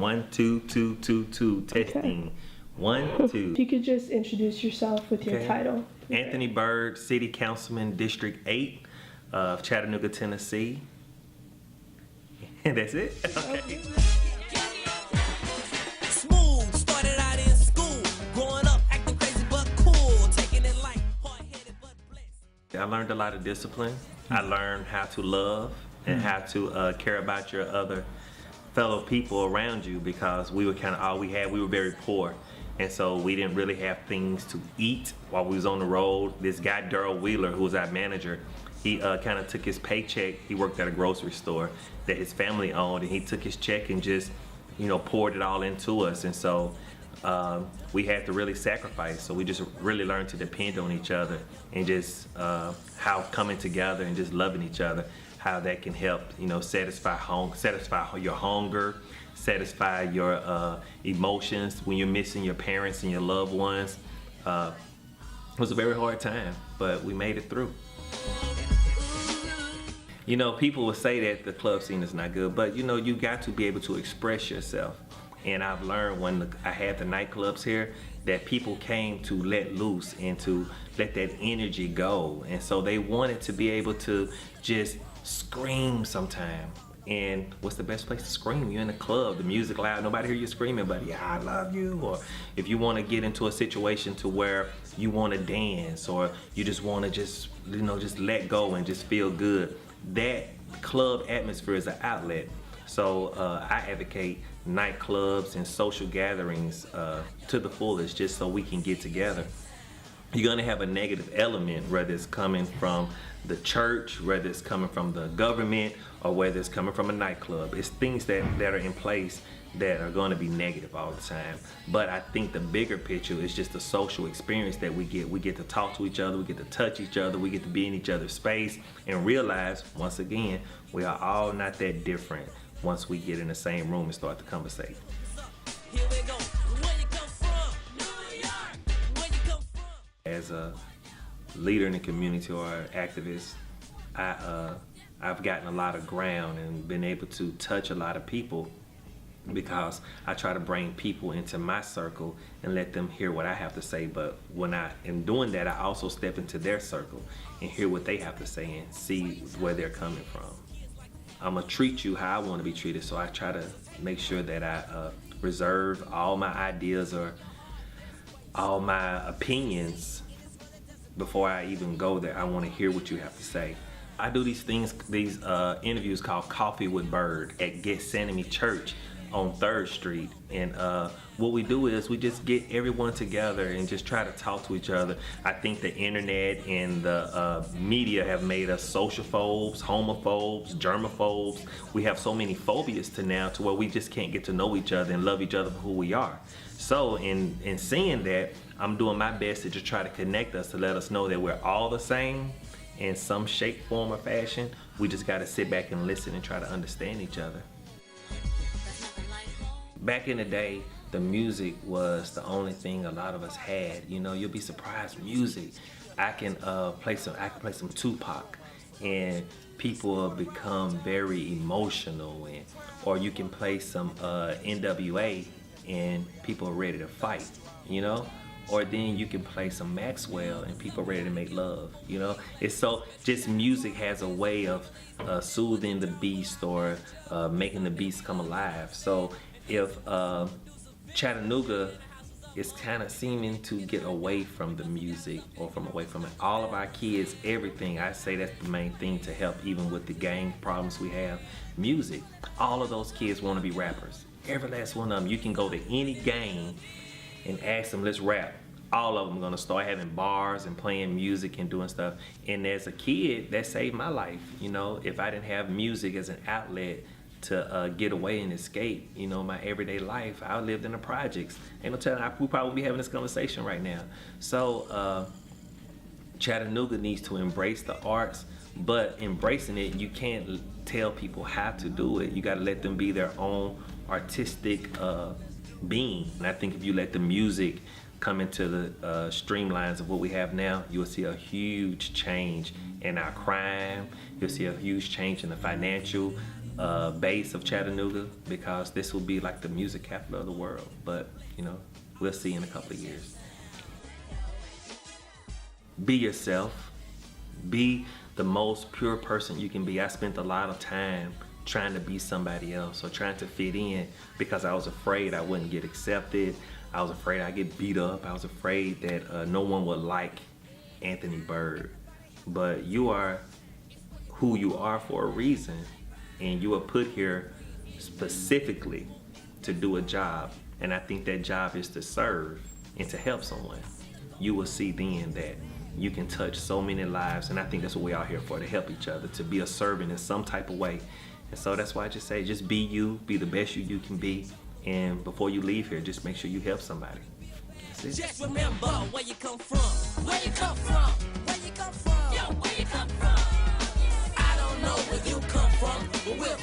1, 2, 2, 2, 2. Testing. Okay. 1, 2. If you could just introduce yourself with your title. Anthony Byrd, City Councilman, District 8 of Chattanooga, Tennessee. And that's it. Okay. Smooth, started out in school, growing up acting crazy but cool, taking it light, hard-headed but blessed. I learned a lot of discipline. I learned how to love and how to care about your other fellow people around you, because we were kind of all we had. We were very poor, and so we didn't really have things to eat while we was on the road. This guy Daryl Wheeler, who was our manager, he kind of took his paycheck. He worked at a grocery store that his family owned, and he took his check and just, you know, poured it all into us. And so we had to really sacrifice. So we just really learned to depend on each other, and just how coming together and just loving each other, how that can help, you know, satisfy your hunger, satisfy your emotions when you're missing your parents and your loved ones. It was a very hard time, but we made it through. You know, people will say that the club scene is not good, but you know, you got to be able to express yourself. And I've learned when I had the nightclubs here that people came to let loose and to let that energy go. And so they wanted to be able to just scream sometime. And what's the best place to scream? You're in a club, the music loud, nobody hear you screaming, but yeah, I love you. Or if you want to get into a situation to where you want to dance, or you just want to just, you know, just let go and just feel good, that club atmosphere is an outlet. So I advocate nightclubs and social gatherings to the fullest, just so we can get together. You're gonna have a negative element, whether it's coming from the church, whether it's coming from the government, or whether it's coming from a nightclub. It's things that are in place that are gonna be negative all the time. But I think the bigger picture is just the social experience that we get. We get to talk to each other, we get to touch each other, we get to be in each other's space, and realize, once again, we are all not that different once we get in the same room and start to conversate. Here we go. Where you come from? New York. Where you come from? As a leader in the community or an activist, I've gotten a lot of ground and been able to touch a lot of people, because I try to bring people into my circle and let them hear what I have to say. But when I am doing that, I also step into their circle and hear what they have to say and see where they're coming from. I'm gonna treat you how I want to be treated, so I try to make sure that I reserve all my ideas or all my opinions before I even go there. I want to hear what you have to say. I do these interviews called Coffee with Bird at Gethsemane Church on 3rd Street. And what we do is we just get everyone together and just try to talk to each other. I think the internet and the media have made us sociophobes, homophobes, germaphobes. We have so many phobias to where we just can't get to know each other and love each other for who we are. So in seeing that, I'm doing my best to just try to connect us, to let us know that we're all the same in some shape, form, or fashion. We just gotta sit back and listen and try to understand each other. Back in the day, the music was the only thing a lot of us had. You know, you'll be surprised. Music, I can play some Tupac, and people will become very emotional, or you can play some NWA, and people are ready to fight. You know, or then you can play some Maxwell, and people are ready to make love. You know, it's so just music has a way of soothing the beast, or making the beast come alive. So if Chattanooga is kind of seeming to get away from the music, or away from it, all of our kids, everything, I say that's the main thing to help, even with the gang problems we have. Music, all of those kids want to be rappers. Every last one of them. You can go to any gang and ask them, let's rap. All of them are gonna start having bars and playing music and doing stuff. And as a kid, that saved my life. You know, if I didn't have music as an outlet to get away and escape, you know, my everyday life, I lived in the projects. Ain't no telling, we probably be having this conversation right now. So Chattanooga needs to embrace the arts, but embracing it, you can't tell people how to do it. You gotta let them be their own artistic being. And I think if you let the music come into the streamlines of what we have now, you'll see a huge change in our crime. You'll see a huge change in the financial base of Chattanooga, because this will be like the music capital of the world. But you know, we'll see in a couple of years. Be yourself. Be the most pure person you can be. I spent a lot of time trying to be somebody else or trying to fit in because I was afraid I wouldn't get accepted. I was afraid I'd get beat up. I was afraid that no one would like Anthony Bird. But you are who you are for a reason, and you are put here specifically to do a job. And I think that job is to serve and to help someone. You will see then that you can touch so many lives, and I think that's what we're out here for, to help each other, to be a servant in some type of way. And so that's why I just say, just be you, be the best you can be, and before you leave here, just make sure you help somebody. That's it. Just remember where you come from. Where you come from. Where you come from. Yo, where you come from. I don't know where you come from, but we'll